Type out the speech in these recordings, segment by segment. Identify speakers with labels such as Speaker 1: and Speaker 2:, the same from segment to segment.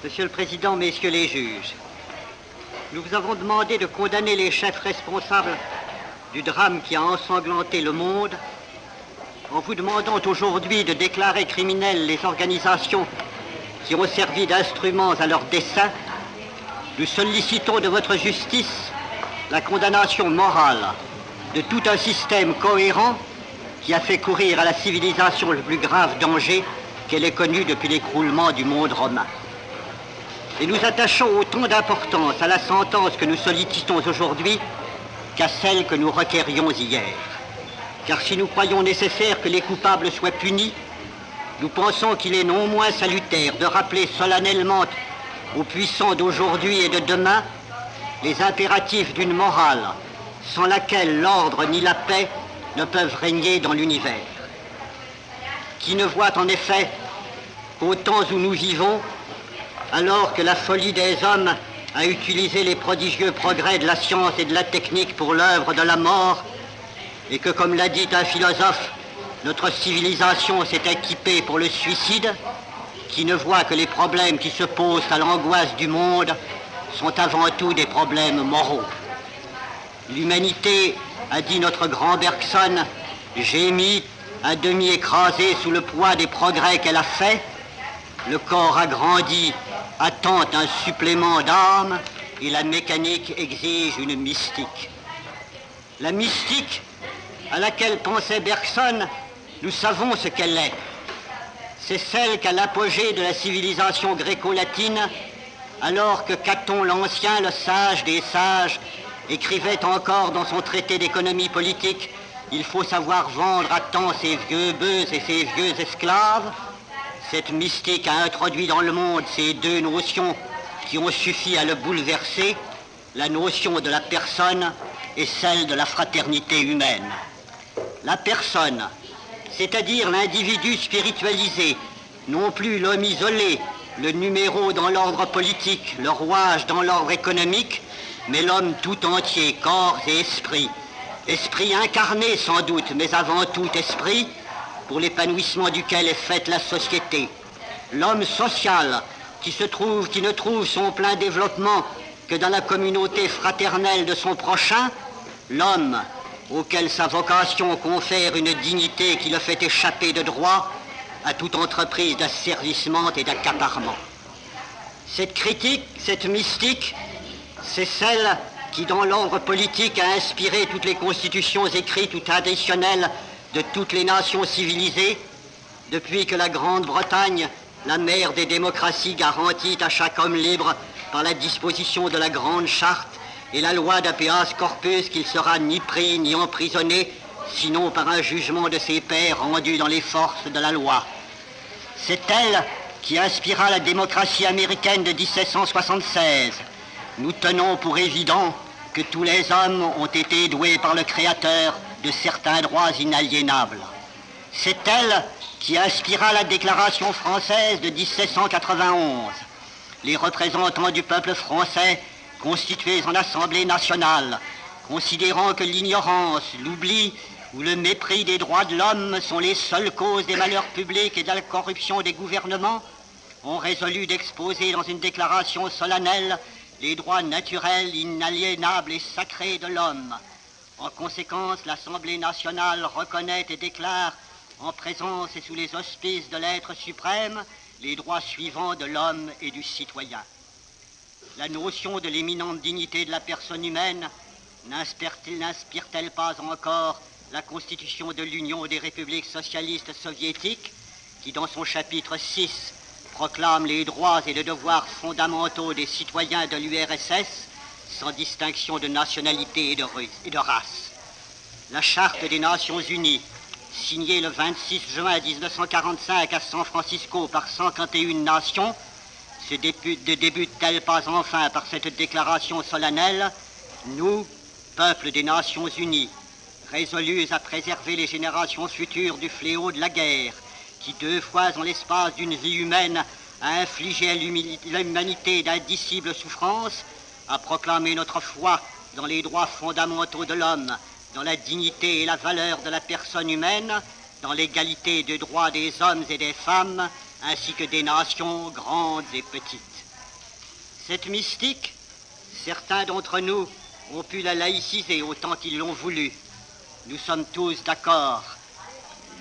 Speaker 1: Monsieur le Président, messieurs les juges, nous vous avons demandé de condamner les chefs responsables du drame qui a ensanglanté le monde, en vous demandant aujourd'hui de déclarer criminelles les organisations qui ont servi d'instruments à leur dessein. Nous sollicitons de votre justice la condamnation morale de tout un système cohérent qui a fait courir à la civilisation le plus grave danger qu'elle ait connu depuis l'écroulement du monde romain. Et nous attachons autant d'importance à la sentence que nous sollicitons aujourd'hui qu'à celle que nous requérions hier. Car si nous croyons nécessaire que les coupables soient punis, nous pensons qu'il est non moins salutaire de rappeler solennellement aux puissants d'aujourd'hui et de demain les impératifs d'une morale sans laquelle l'ordre ni la paix ne peuvent régner dans l'univers. Qui ne voit en effet qu'au temps où nous vivons, alors que la folie des hommes a utilisé les prodigieux progrès de la science et de la technique pour l'œuvre de la mort, et que, comme l'a dit un philosophe, notre civilisation s'est équipée pour le suicide, qui ne voit que les problèmes qui se posent à l'angoisse du monde sont avant tout des problèmes moraux. L'humanité, a dit notre grand Bergson, gémit à demi écrasée sous le poids des progrès qu'elle a faits. Le corps a grandi, attend un supplément d'âme, et la mécanique exige une mystique. La mystique, à laquelle pensait Bergson, nous savons ce qu'elle est. C'est celle qu'à l'apogée de la civilisation gréco-latine, alors que Caton l'Ancien, le sage des sages, écrivait encore dans son traité d'économie politique « Il faut savoir vendre à temps ses vieux bœufs et ses vieux esclaves », cette mystique a introduit dans le monde ces deux notions qui ont suffi à le bouleverser, la notion de la personne et celle de la fraternité humaine. La personne, c'est-à-dire l'individu spiritualisé, non plus l'homme isolé, le numéro dans l'ordre politique, le rouage dans l'ordre économique, mais l'homme tout entier, corps et esprit. Esprit incarné sans doute, mais avant tout esprit, pour l'épanouissement duquel est faite la société. L'homme social, qui ne trouve son plein développement que dans la communauté fraternelle de son prochain, l'homme auquel sa vocation confère une dignité qui le fait échapper de droit à toute entreprise d'asservissement et d'accaparement. Cette critique, cette mystique, c'est celle qui, dans l'ordre politique, a inspiré toutes les constitutions écrites ou traditionnelles de toutes les nations civilisées, depuis que la Grande-Bretagne, la mère des démocraties, garantit à chaque homme libre par la disposition de la Grande Charte et la loi d'habeas corpus qu'il sera ni pris ni emprisonné, sinon par un jugement de ses pairs rendu dans les forces de la loi. C'est elle qui inspira la démocratie américaine de 1776. Nous tenons pour évident que tous les hommes ont été doués par le Créateur de certains droits inaliénables. C'est elle qui inspira la Déclaration française de 1791. Les représentants du peuple français, constitués en Assemblée nationale, considérant que l'ignorance, l'oubli ou le mépris des droits de l'homme sont les seules causes des malheurs publics et de la corruption des gouvernements, ont résolu d'exposer dans une déclaration solennelle les droits naturels, inaliénables et sacrés de l'homme. En conséquence, l'Assemblée nationale reconnaît et déclare, en présence et sous les auspices de l'être suprême, les droits suivants de l'homme et du citoyen. La notion de l'éminente dignité de la personne humaine n'inspire-t-elle pas encore la Constitution de l'Union des républiques socialistes soviétiques, qui, dans son chapitre 6, proclame les droits et les devoirs fondamentaux des citoyens de l'URSS, sans distinction de nationalité et de race. La Charte des Nations Unies, signée le 26 juin 1945 à San Francisco par 151 nations, se débute-t-elle pas enfin par cette déclaration solennelle: nous, peuple des Nations Unies, résolus à préserver les générations futures du fléau de la guerre, qui 2 fois en l'espace d'une vie humaine a infligé à l'humanité d'indicibles souffrances, a proclamé notre foi dans les droits fondamentaux de l'homme, dans la dignité et la valeur de la personne humaine, dans l'égalité des droits des hommes et des femmes, ainsi que des nations grandes et petites. Cette mystique, certains d'entre nous ont pu la laïciser autant qu'ils l'ont voulu. Nous sommes tous d'accord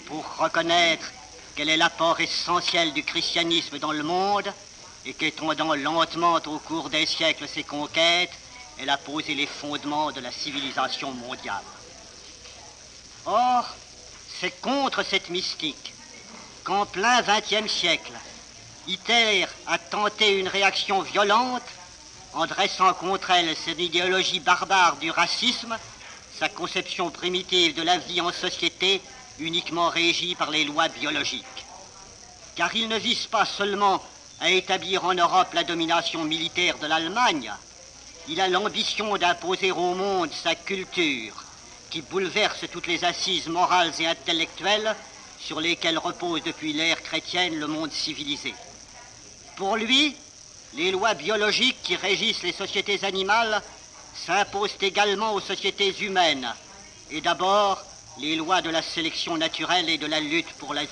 Speaker 1: pour reconnaître quel est l'apport essentiel du christianisme dans le monde et qu'étendant lentement au cours des siècles ses conquêtes, elle a posé les fondements de la civilisation mondiale. Or, c'est contre cette mystique qu'en plein XXe siècle, Hitler a tenté une réaction violente en dressant contre elle cette idéologie barbare du racisme, sa conception primitive de la vie en société uniquement régie par les lois biologiques. Car il ne vise pas seulement à établir en Europe la domination militaire de l'Allemagne, il a l'ambition d'imposer au monde sa culture, qui bouleverse toutes les assises morales et intellectuelles sur lesquelles repose depuis l'ère chrétienne le monde civilisé. Pour lui, les lois biologiques qui régissent les sociétés animales s'imposent également aux sociétés humaines, et d'abord les lois de la sélection naturelle et de la lutte pour la vie.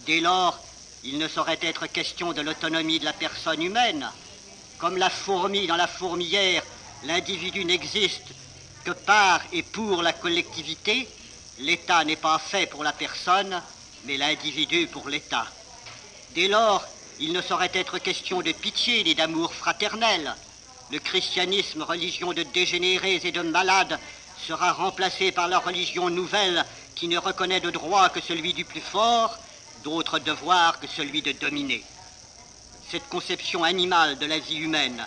Speaker 1: Dès lors, il ne saurait être question de l'autonomie de la personne humaine. Comme la fourmi dans la fourmilière, l'individu n'existe que par et pour la collectivité. L'État n'est pas fait pour la personne, mais l'individu pour l'État. Dès lors, il ne saurait être question de pitié ni d'amour fraternel. Le christianisme, religion de dégénérés et de malades, sera remplacé par la religion nouvelle qui ne reconnaît de droit que celui du plus fort, d'autre devoir que celui de dominer. Cette conception animale de la vie humaine,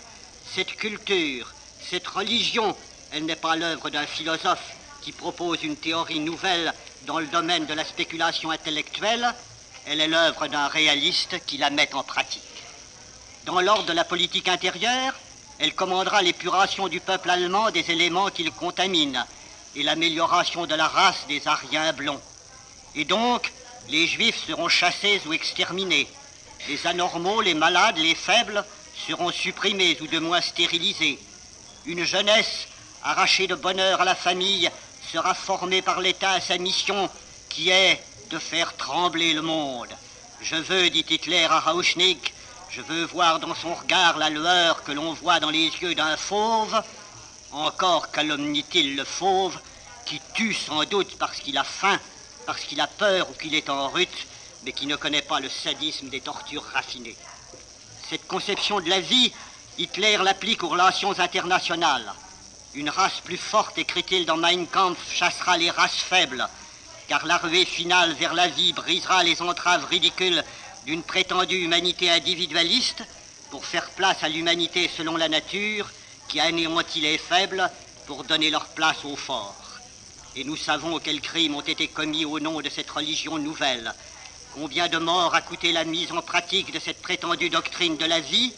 Speaker 1: cette culture, cette religion, elle n'est pas l'œuvre d'un philosophe qui propose une théorie nouvelle dans le domaine de la spéculation intellectuelle, elle est l'œuvre d'un réaliste qui la met en pratique. Dans l'ordre de la politique intérieure, elle commandera l'épuration du peuple allemand des éléments qui le contaminent et l'amélioration de la race des Aryens blonds. Et donc, les Juifs seront chassés ou exterminés. Les anormaux, les malades, les faibles seront supprimés ou de moins stérilisés. Une jeunesse arrachée de bonheur à la famille sera formée par l'État à sa mission qui est de faire trembler le monde. Je veux, dit Hitler à Rauschnig, je veux voir dans son regard la lueur que l'on voit dans les yeux d'un fauve. Encore calomnie-t-il le fauve, qui tue sans doute parce qu'il a faim, parce qu'il a peur ou qu'il est en rut, mais qui ne connaît pas le sadisme des tortures raffinées. Cette conception de la vie, Hitler l'applique aux relations internationales. Une race plus forte, écrit-il dans Mein Kampf, chassera les races faibles, car la ruée finale vers la vie brisera les entraves ridicules d'une prétendue humanité individualiste pour faire place à l'humanité selon la nature qui anéantit les faibles pour donner leur place aux forts. Et nous savons quels crimes ont été commis au nom de cette religion nouvelle. Combien de morts a coûté la mise en pratique de cette prétendue doctrine de la vie?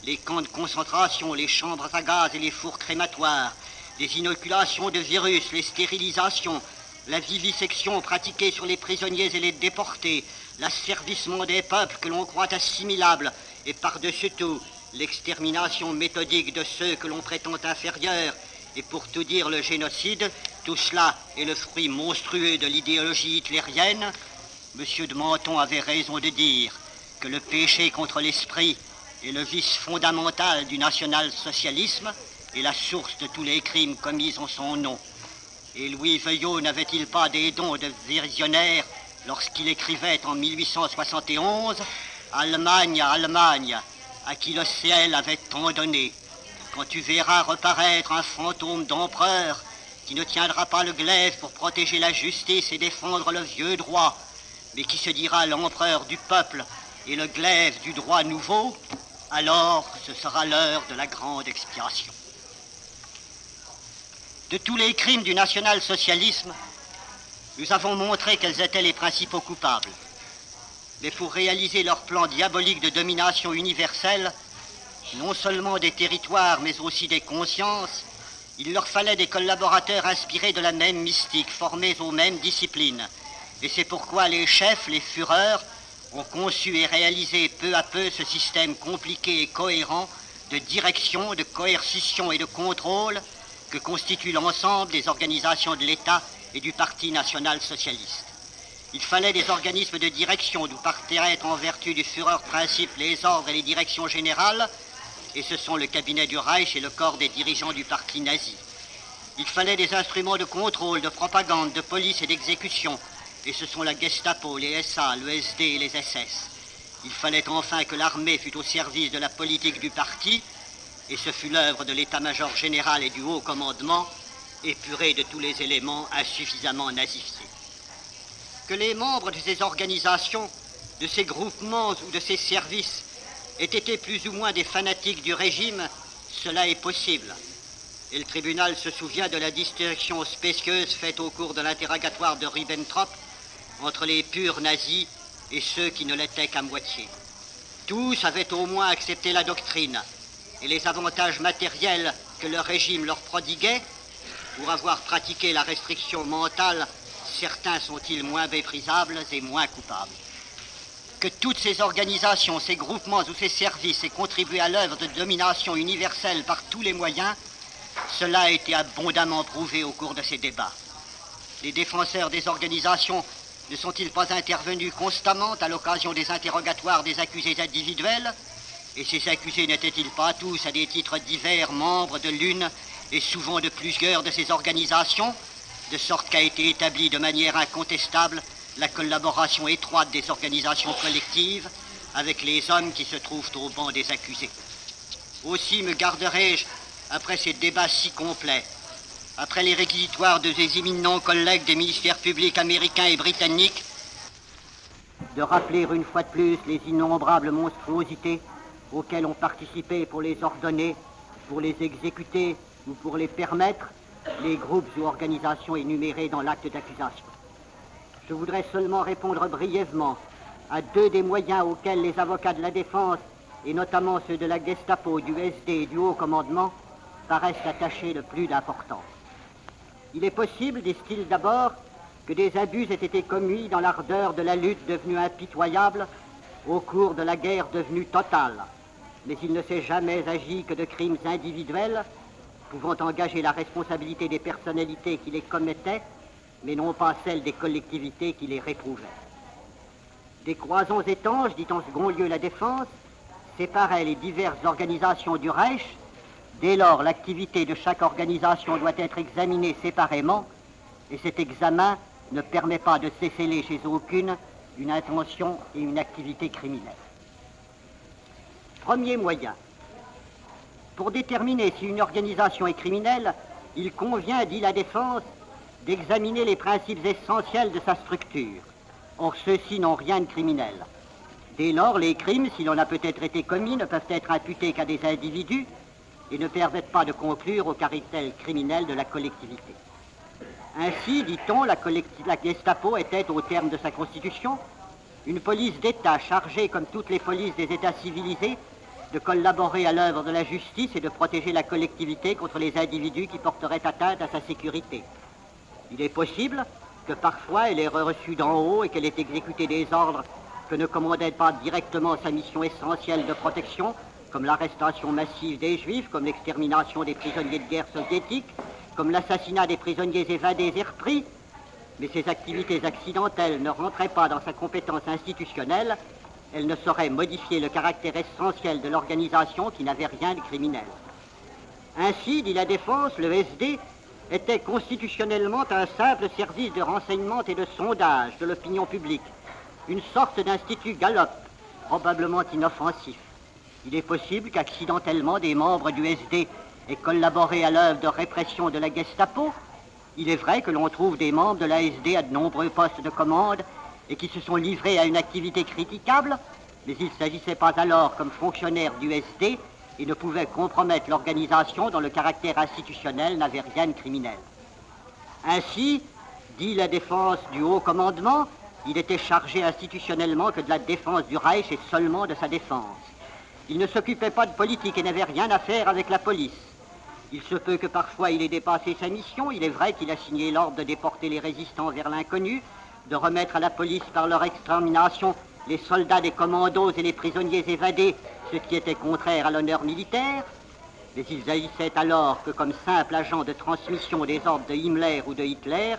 Speaker 1: Les camps de concentration, les chambres à gaz et les fours crématoires, les inoculations de virus, les stérilisations, la vivisection pratiquée sur les prisonniers et les déportés, l'asservissement des peuples que l'on croit assimilables, et par-dessus tout, l'extermination méthodique de ceux que l'on prétend inférieurs, et pour tout dire le génocide, tout cela est le fruit monstrueux de l'idéologie hitlérienne. Monsieur de Menthon avait raison de dire que le péché contre l'esprit est le vice fondamental du national-socialisme et la source de tous les crimes commis en son nom. Et Louis Veuillot n'avait-il pas des dons de visionnaire lorsqu'il écrivait en 1871 « Allemagne, Allemagne, à qui le ciel avait tant donné, quand tu verras reparaître un fantôme d'empereur qui ne tiendra pas le glaive pour protéger la justice et défendre le vieux droit, mais qui se dira l'empereur du peuple et le glaive du droit nouveau, alors ce sera l'heure de la grande expiation. » De tous les crimes du national-socialisme, nous avons montré quels étaient les principaux coupables. Mais pour réaliser leur plan diabolique de domination universelle, non seulement des territoires, mais aussi des consciences, il leur fallait des collaborateurs inspirés de la même mystique, formés aux mêmes disciplines. Et c'est pourquoi les chefs, les Führers, ont conçu et réalisé peu à peu ce système compliqué et cohérent de direction, de coercition et de contrôle que constitue l'ensemble des organisations de l'État et du Parti national-socialiste. Il fallait des organismes de direction d'où partiraient en vertu du Führer-principe les ordres et les directions générales, et ce sont le cabinet du Reich et le corps des dirigeants du parti nazi. Il fallait des instruments de contrôle, de propagande, de police et d'exécution, et ce sont la Gestapo, les SA, le SD et les SS. Il fallait enfin que l'armée fût au service de la politique du parti, et ce fut l'œuvre de l'état-major général et du haut commandement, épuré de tous les éléments insuffisamment nazifiés. Que les membres de ces organisations, de ces groupements ou de ces services aient été plus ou moins des fanatiques du régime, cela est possible. Et le tribunal se souvient de la distinction spécieuse faite au cours de l'interrogatoire de Ribbentrop entre les purs nazis et ceux qui ne l'étaient qu'à moitié. Tous avaient au moins accepté la doctrine et les avantages matériels que le régime leur prodiguait. Pour avoir pratiqué la restriction mentale, certains sont-ils moins méprisables et moins coupables. Que toutes ces organisations, ces groupements ou ces services aient contribué à l'œuvre de domination universelle par tous les moyens, cela a été abondamment prouvé au cours de ces débats. Les défenseurs des organisations ne sont-ils pas intervenus constamment à l'occasion des interrogatoires des accusés individuels? Et ces accusés n'étaient-ils pas tous, à des titres divers, membres de l'une et souvent de plusieurs de ces organisations, de sorte qu'a été établie de manière incontestable la collaboration étroite des organisations collectives avec les hommes qui se trouvent au banc des accusés. Aussi me garderai-je, après ces débats si complets, après les réquisitoires de ces éminents collègues des ministères publics américains et britanniques, de rappeler une fois de plus les innombrables monstruosités auxquelles ont participé pour les ordonner, pour les exécuter ou pour les permettre les groupes ou organisations énumérés dans l'acte d'accusation. Je voudrais seulement répondre brièvement à deux des moyens auxquels les avocats de la défense, et notamment ceux de la Gestapo, du SD et du haut commandement, paraissent attacher le plus d'importance. Il est possible, disent-ils d'abord, que des abus aient été commis dans l'ardeur de la lutte devenue impitoyable au cours de la guerre devenue totale. Mais il ne s'est jamais agi que de crimes individuels pouvant engager la responsabilité des personnalités qui les commettaient, mais non pas celle des collectivités qui les réprouvaient. Des croisons étanches, dit en second lieu la défense, séparaient les diverses organisations du Reich. Dès lors, l'activité de chaque organisation doit être examinée séparément, et cet examen ne permet pas de déceler chez aucune une intention et une activité criminelle. Premier moyen. Pour déterminer si une organisation est criminelle, il convient, dit la défense, d'examiner les principes essentiels de sa structure. Or, ceux-ci n'ont rien de criminel. Dès lors, les crimes, si l'on a peut-être été commis, ne peuvent être imputés qu'à des individus et ne permettent pas de conclure au caractère criminel de la collectivité. Ainsi, dit-on, la Gestapo était, au terme de sa constitution, une police d'État chargée, comme toutes les polices des États civilisés, de collaborer à l'œuvre de la justice et de protéger la collectivité contre les individus qui porteraient atteinte à sa sécurité. Il est possible que parfois elle ait reçu d'en haut et qu'elle ait exécuté des ordres que ne commandait pas directement sa mission essentielle de protection, comme l'arrestation massive des Juifs, comme l'extermination des prisonniers de guerre soviétiques, comme l'assassinat des prisonniers évadés et repris, mais ces activités accidentelles ne rentraient pas dans sa compétence institutionnelle, elles ne sauraient modifier le caractère essentiel de l'organisation qui n'avait rien de criminel. Ainsi, dit la défense, le SD était constitutionnellement un simple service de renseignement et de sondage de l'opinion publique, une sorte d'institut Gallup, probablement inoffensif. Il est possible qu'accidentellement des membres du SD aient collaboré à l'œuvre de répression de la Gestapo. Il est vrai que l'on trouve des membres de la SD à de nombreux postes de commande et qui se sont livrés à une activité critiquable, mais il ne s'agissait pas alors comme fonctionnaires du SD et ne pouvaient compromettre l'organisation dont le caractère institutionnel n'avait rien de criminel. Ainsi, dit la défense du haut commandement, il était chargé institutionnellement que de la défense du Reich et seulement de sa défense. Il ne s'occupait pas de politique et n'avait rien à faire avec la police. Il se peut que parfois il ait dépassé sa mission. Il est vrai qu'il a signé l'ordre de déporter les résistants vers l'inconnu, de remettre à la police par leur extermination les soldats des commandos et les prisonniers évadés, ce qui était contraire à l'honneur militaire. Mais ils agissaient alors que comme simple agent de transmission des ordres de Himmler ou de Hitler.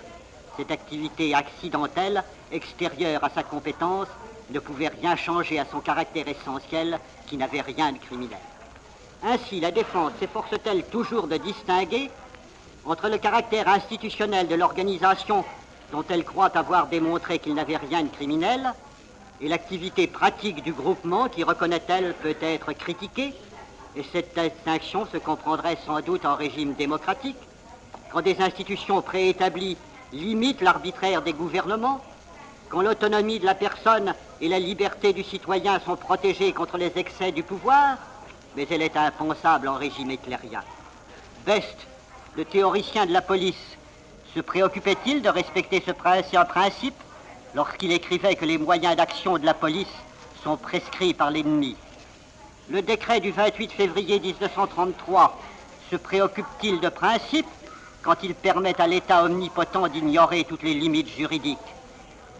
Speaker 1: Cette activité accidentelle, extérieure à sa compétence, ne pouvait rien changer à son caractère essentiel qui n'avait rien de criminel. Ainsi, la défense s'efforce-t-elle toujours de distinguer entre le caractère institutionnel de l'organisation dont elle croit avoir démontré qu'il n'avait rien de criminel et l'activité pratique du groupement qui, reconnaît-elle, peut être critiquée, et cette distinction se comprendrait sans doute en régime démocratique, quand des institutions préétablies limitent l'arbitraire des gouvernements, quand l'autonomie de la personne et la liberté du citoyen sont protégées contre les excès du pouvoir, mais elle est impensable en régime hitlérien. Best, le théoricien de la police, se préoccupait-il de respecter ce principe lorsqu'il écrivait que les moyens d'action de la police sont prescrits par l'ennemi? Le décret du 28 février 1933 se préoccupe-t-il de principe quand il permet à l'État omnipotent d'ignorer toutes les limites juridiques?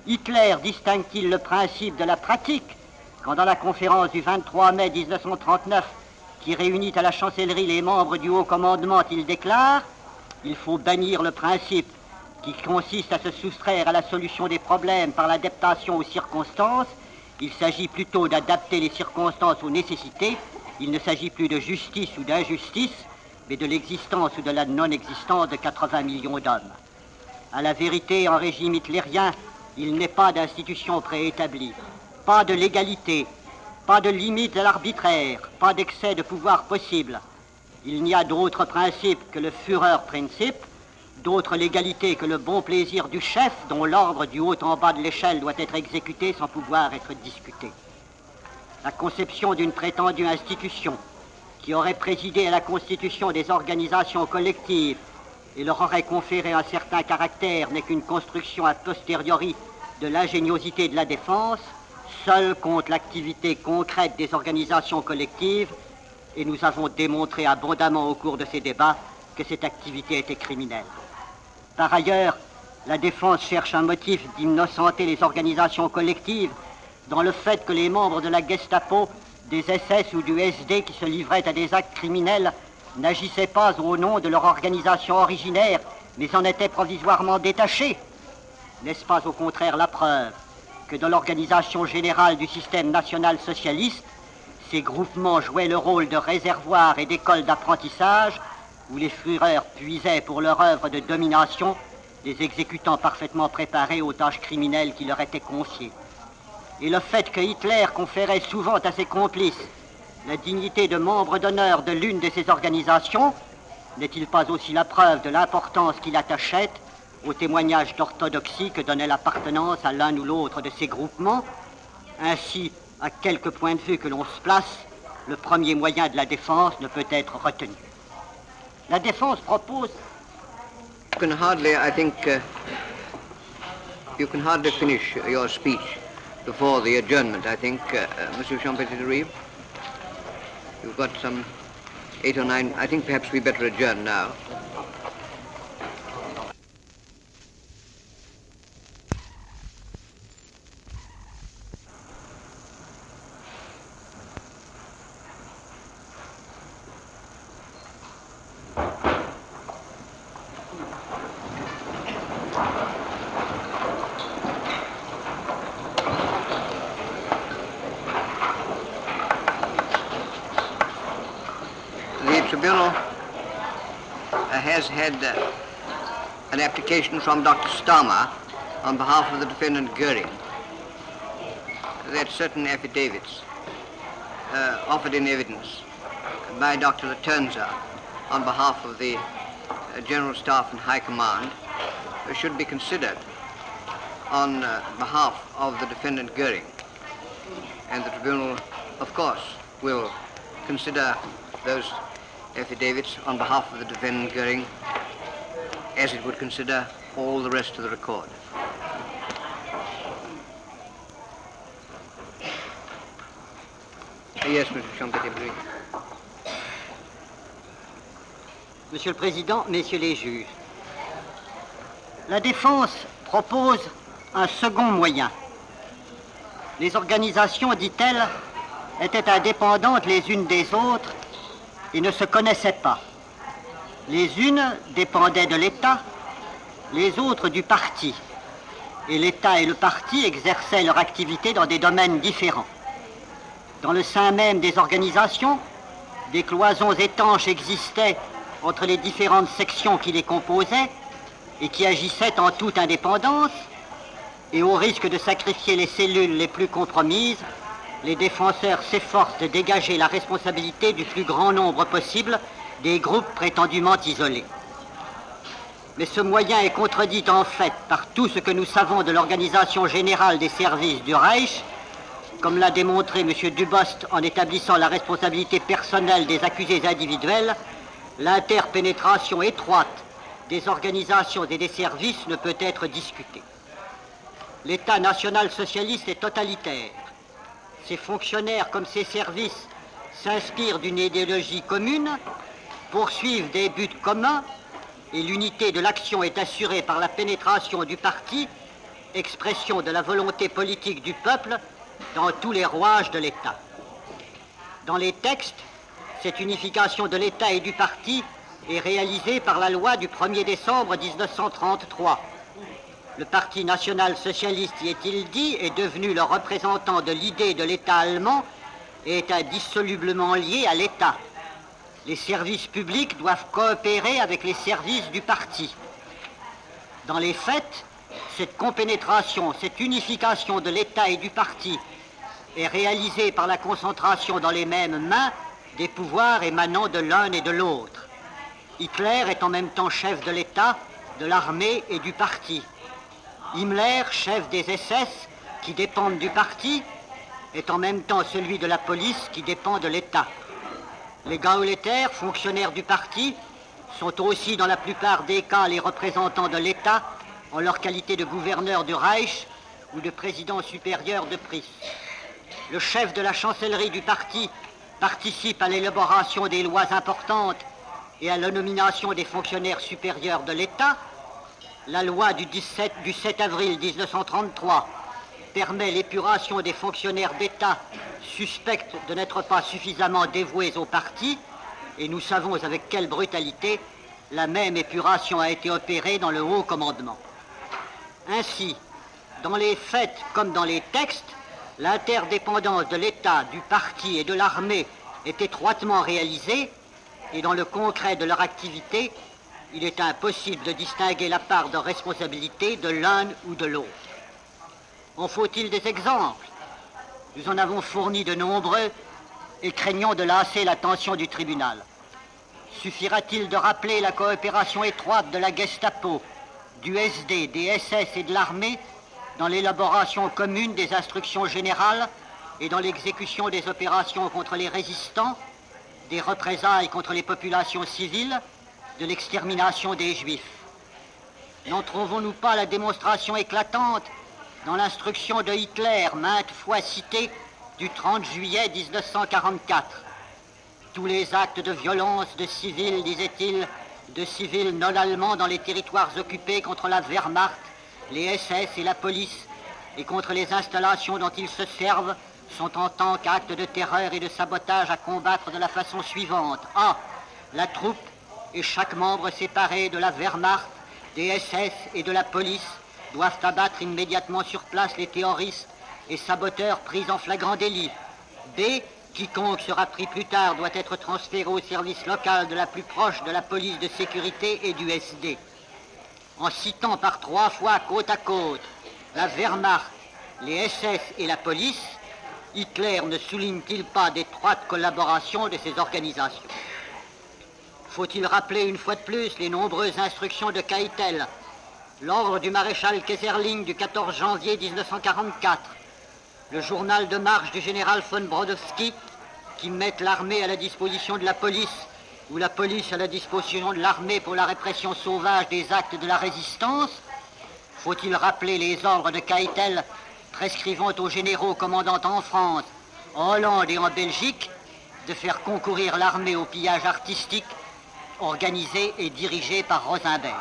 Speaker 1: Hitler distingue-t-il le principe de la pratique quand, dans la conférence du 23 mai 1939, qui réunit à la chancellerie les membres du haut commandement, il déclare « Il faut bannir le principe qui consiste à se soustraire à la solution des problèmes par l'adaptation aux circonstances. Il s'agit plutôt d'adapter les circonstances aux nécessités. Il ne s'agit plus de justice ou d'injustice, mais de l'existence ou de la non-existence de 80 millions d'hommes. » À la vérité, en régime hitlérien, il n'est pas d'institution préétablie, pas de légalité, pas de limite à l'arbitraire, pas d'excès de pouvoir possible. Il n'y a d'autre principe que le Führerprinzip, d'autre légalité que le bon plaisir du chef, dont l'ordre du haut en bas de l'échelle doit être exécuté sans pouvoir être discuté. La conception d'une prétendue institution qui aurait présidé à la constitution des organisations collectives et leur aurait conféré un certain caractère n'est qu'une construction a posteriori de l'ingéniosité de la défense, seule contre l'activité concrète des organisations collectives, et nous avons démontré abondamment au cours de ces débats que cette activité était criminelle. Par ailleurs, la défense cherche un motif d'innocenter les organisations collectives dans le fait que les membres de la Gestapo, des SS ou du SD qui se livraient à des actes criminels n'agissaient pas au nom de leur organisation originaire, mais en étaient provisoirement détachés. N'est-ce pas au contraire la preuve que dans l'organisation générale du système national-socialiste, ces groupements jouaient le rôle de réservoirs et d'écoles d'apprentissage où les Führers puisaient pour leur œuvre de domination des exécutants parfaitement préparés aux tâches criminelles qui leur étaient confiées. Et le fait que Hitler conférait souvent à ses complices la dignité de membre d'honneur de l'une de ces organisations, n'est-il pas aussi la preuve de l'importance qu'il attachait au témoignage d'orthodoxie que donnait l'appartenance à l'un ou l'autre de ces groupements? Ainsi, à quelque point de vue que l'on se place, le premier moyen de la défense ne peut être retenu. La défense propose...
Speaker 2: You can hardly, I think, you can hardly finish your speech before the adjournment, I think, Monsieur Champetier-Rive. You've got some 8 or 9, I think perhaps we better adjourn now. The tribunal has had an application from Dr. Starmer on behalf of the defendant Goering that certain affidavits offered in evidence by Dr. Latenza on behalf of the General Staff and High Command should be considered on behalf of the defendant Goering. And the tribunal, of course, will consider those affidavits on behalf of the defendant Goering as it would consider all the rest of the record. Yes, Mr. Champetier.
Speaker 1: Monsieur le Président, Messieurs les juges, la défense propose un second moyen. Les organisations, dit-elle, étaient indépendantes les unes des autres et ne se connaissaient pas. Les unes dépendaient de l'État, les autres du parti. Et l'État et le parti exerçaient leur activité dans des domaines différents. Dans le sein même des organisations, des cloisons étanches existaient entre les différentes sections qui les composaient et qui agissaient en toute indépendance, et au risque de sacrifier les cellules les plus compromises, les défenseurs s'efforcent de dégager la responsabilité du plus grand nombre possible des groupes prétendument isolés. Mais ce moyen est contredit en fait par tout ce que nous savons de l'organisation générale des services du Reich, comme l'a démontré M. Dubost en établissant la responsabilité personnelle des accusés individuels. L'interpénétration étroite des organisations et des services ne peut être discutée. L'État national-socialiste est totalitaire. Ses fonctionnaires comme ses services s'inspirent d'une idéologie commune, poursuivent des buts communs, et l'unité de l'action est assurée par la pénétration du parti, expression de la volonté politique du peuple dans tous les rouages de l'État. Dans les textes, cette unification de l'État et du parti est réalisée par la loi du 1er décembre 1933. Le Parti national-socialiste, y est-il dit, est devenu le représentant de l'idée de l'État allemand et est indissolublement lié à l'État. Les services publics doivent coopérer avec les services du parti. Dans les faits, cette compénétration, cette unification de l'État et du parti est réalisée par la concentration dans les mêmes mains des pouvoirs émanant de l'un et de l'autre. Hitler est en même temps chef de l'État, de l'armée et du parti. Himmler, chef des SS, qui dépendent du parti, est en même temps celui de la police qui dépend de l'État. Les Gauleiter, fonctionnaires du parti, sont aussi dans la plupart des cas les représentants de l'État en leur qualité de gouverneur du Reich ou de président supérieur de Prusse. Le chef de la chancellerie du parti participe à l'élaboration des lois importantes et à la nomination des fonctionnaires supérieurs de l'État. La loi du 7 avril 1933 permet l'épuration des fonctionnaires d'État suspects de n'être pas suffisamment dévoués au parti, et nous savons avec quelle brutalité la même épuration a été opérée dans le haut commandement. Ainsi, dans les faits comme dans les textes, l'interdépendance de l'État, du parti et de l'armée est étroitement réalisée, et dans le concret de leur activité, il est impossible de distinguer la part de responsabilité de l'un ou de l'autre. En faut-il des exemples? Nous en avons fourni de nombreux et craignons de lasser l'attention du tribunal. Suffira-t-il de rappeler la coopération étroite de la Gestapo, du SD, des SS et de l'armée dans l'élaboration commune des instructions générales et dans l'exécution des opérations contre les résistants, des représailles contre les populations civiles, de l'extermination des Juifs? N'en trouvons-nous pas la démonstration éclatante dans l'instruction de Hitler, maintes fois citée, du 30 juillet 1944. Tous les actes de violence de civils, disait-il, de civils non allemands dans les territoires occupés contre la Wehrmacht, les SS et la police, et contre les installations dont ils se servent, sont en tant qu'actes de terreur et de sabotage à combattre de la façon suivante. A. La troupe et chaque membre séparé de la Wehrmacht, des SS et de la police doivent abattre immédiatement sur place les terroristes et saboteurs pris en flagrant délit. B. Quiconque sera pris plus tard doit être transféré au service local de la plus proche de la police de sécurité et du SD. En citant par 3 fois côte à côte la Wehrmacht, les SS et la police, Hitler ne souligne-t-il pas d'étroite collaboration de ces organisations? Faut-il rappeler une fois de plus les nombreuses instructions de Keitel, l'ordre du maréchal Keyserling du 14 janvier 1944, le journal de marche du général von Brodowski qui mettent l'armée à la disposition de la police ou la police à la disposition de l'armée pour la répression sauvage des actes de la résistance? Faut-il rappeler les ordres de Keitel prescrivant aux généraux commandant en France, en Hollande et en Belgique de faire concourir l'armée au pillage artistique organisé et dirigé par Rosenberg?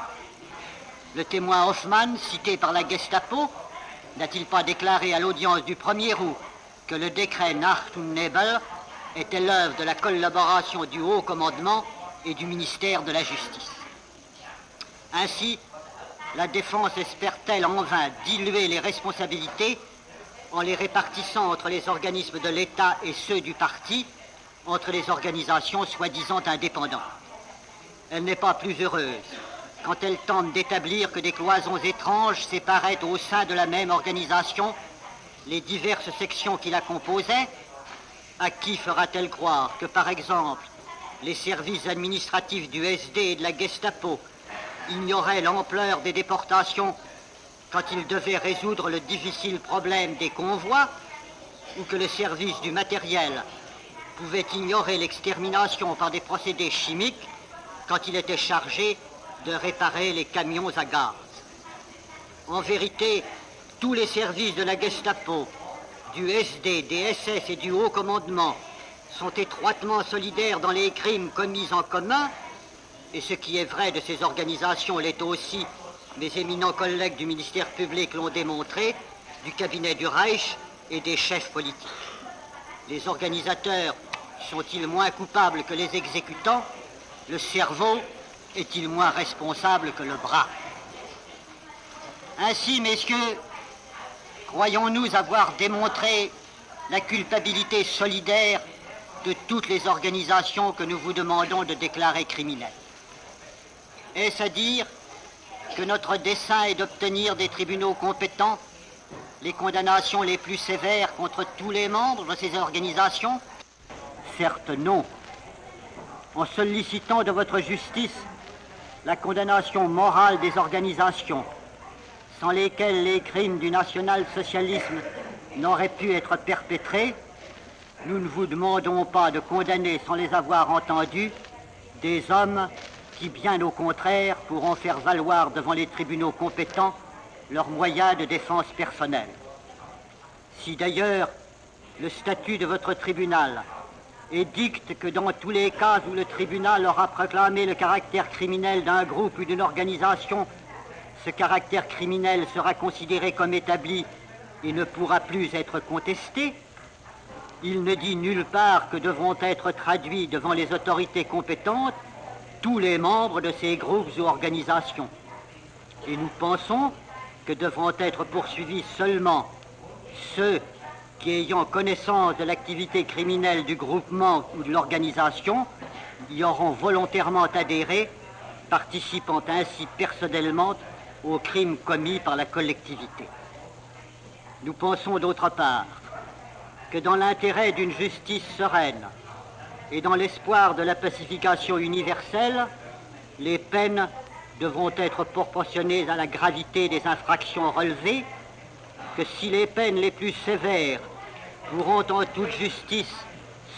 Speaker 1: Le témoin Hoffmann, cité par la Gestapo, n'a-t-il pas déclaré à l'audience du 1er août que le décret Nacht und Nebel était l'œuvre de la collaboration du haut commandement et du ministère de la Justice? Ainsi, la défense espère-t-elle en vain diluer les responsabilités en les répartissant entre les organismes de l'État et ceux du parti, entre les organisations soi-disant indépendantes. Elle n'est pas plus heureuse quand elle tente d'établir que des cloisons étranges séparaient au sein de la même organisation les diverses sections qui la composaient. À qui fera-t-elle croire que, par exemple, les services administratifs du SD et de la Gestapo ignoraient l'ampleur des déportations quand ils devaient résoudre le difficile problème des convois, ou que le service du matériel pouvait ignorer l'extermination par des procédés chimiques quand il était chargé de réparer les camions à gaz. En vérité, tous les services de la Gestapo, du SD, des SS et du Haut Commandement sont étroitement solidaires dans les crimes commis en commun, et ce qui est vrai de ces organisations l'est aussi, mes éminents collègues du ministère public l'ont démontré, du cabinet du Reich et des chefs politiques. Les organisateurs sont-ils moins coupables que les exécutants? Le cerveau est-il moins responsable que le bras? Ainsi, messieurs, croyons-nous avoir démontré la culpabilité solidaire de toutes les organisations que nous vous demandons de déclarer criminelles? Est-ce à dire que notre dessein est d'obtenir des tribunaux compétents les condamnations les plus sévères contre tous les membres de ces organisations? Certes non. En sollicitant de votre justice la condamnation morale des organisations, sans lesquelles les crimes du national-socialisme n'auraient pu être perpétrés, nous ne vous demandons pas de condamner sans les avoir entendus des hommes qui, bien au contraire, pourront faire valoir devant les tribunaux compétents leurs moyens de défense personnelle. Si d'ailleurs le statut de votre tribunal édicte que dans tous les cas où le tribunal aura proclamé le caractère criminel d'un groupe ou d'une organisation, ce caractère criminel sera considéré comme établi et ne pourra plus être contesté, il ne dit nulle part que devront être traduits devant les autorités compétentes tous les membres de ces groupes ou organisations. Et nous pensons que devront être poursuivis seulement ceux qui, ayant connaissance de l'activité criminelle du groupement ou de l'organisation, y auront volontairement adhéré, participant ainsi personnellement aux crimes commis par la collectivité. Nous pensons d'autre part que dans l'intérêt d'une justice sereine et dans l'espoir de la pacification universelle, les peines devront être proportionnées à la gravité des infractions relevées, que si les peines les plus sévères pourront en toute justice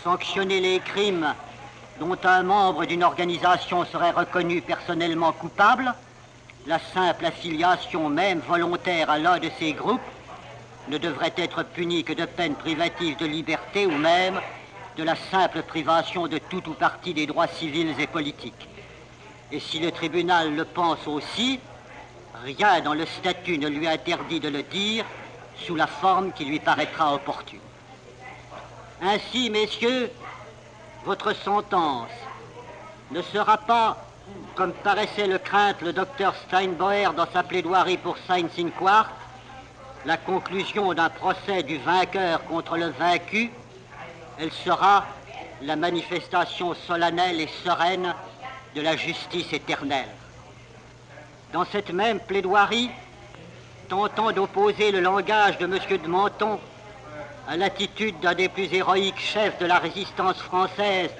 Speaker 1: sanctionner les crimes dont un membre d'une organisation serait reconnu personnellement coupable, la simple affiliation même volontaire à l'un de ces groupes ne devrait être punie que de peines privatives de liberté ou même de la simple privation de tout ou partie des droits civils et politiques. Et si le tribunal le pense aussi, rien dans le statut ne lui interdit de le dire sous la forme qui lui paraîtra opportune. Ainsi, messieurs, votre sentence ne sera pas, comme paraissait le craindre le docteur Steinbauer dans sa plaidoirie pour Seyss-Inquart, la conclusion d'un procès du vainqueur contre le vaincu. Elle sera la manifestation solennelle et sereine de la justice éternelle. Dans cette même plaidoirie, tentant d'opposer le langage de M. de Menthon à l'attitude d'un des plus héroïques chefs de la résistance française,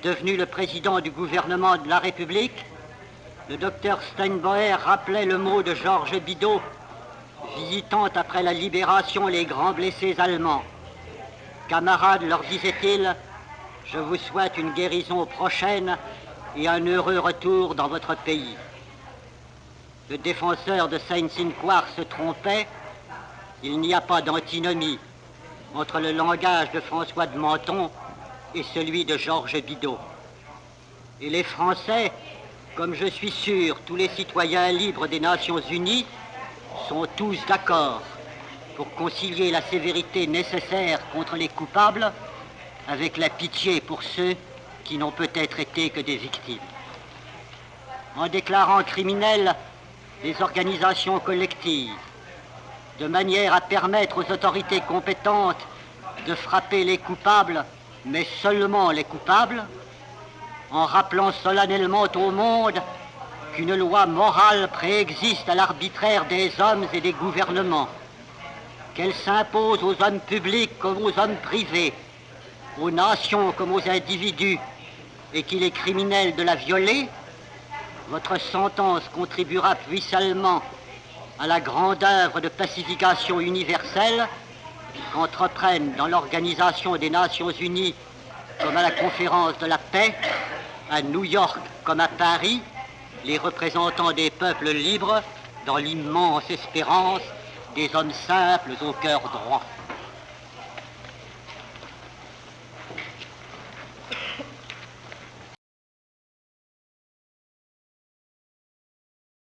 Speaker 1: devenu le président du gouvernement de la République, le docteur Steinbauer rappelait le mot de Georges Bidault, visitant après la libération les grands blessés allemands. Camarades, leur disait-il, je vous souhaite une guérison prochaine et un heureux retour dans votre pays. Le défenseur de Seyss-Inquart se trompait, il n'y a pas d'antinomie entre le langage de François de Menthon et celui de Georges Bidault. Et les Français, comme je suis sûr tous les citoyens libres des Nations Unies, sont tous d'accord pour concilier la sévérité nécessaire contre les coupables avec la pitié pour ceux qui n'ont peut-être été que des victimes. En déclarant criminelles les organisations collectives, de manière à permettre aux autorités compétentes de frapper les coupables mais seulement les coupables, en rappelant solennellement au monde qu'une loi morale préexiste à l'arbitraire des hommes et des gouvernements, qu'elle s'impose aux hommes publics comme aux hommes privés, aux nations comme aux individus, et qu'il est criminel de la violer, votre sentence contribuera puissamment à la grande œuvre de pacification universelle qu'entreprennent dans l'Organisation des Nations Unies comme à la Conférence de la paix, à New York comme à Paris, les représentants des peuples libres dans l'immense espérance des hommes simples au cœur droit.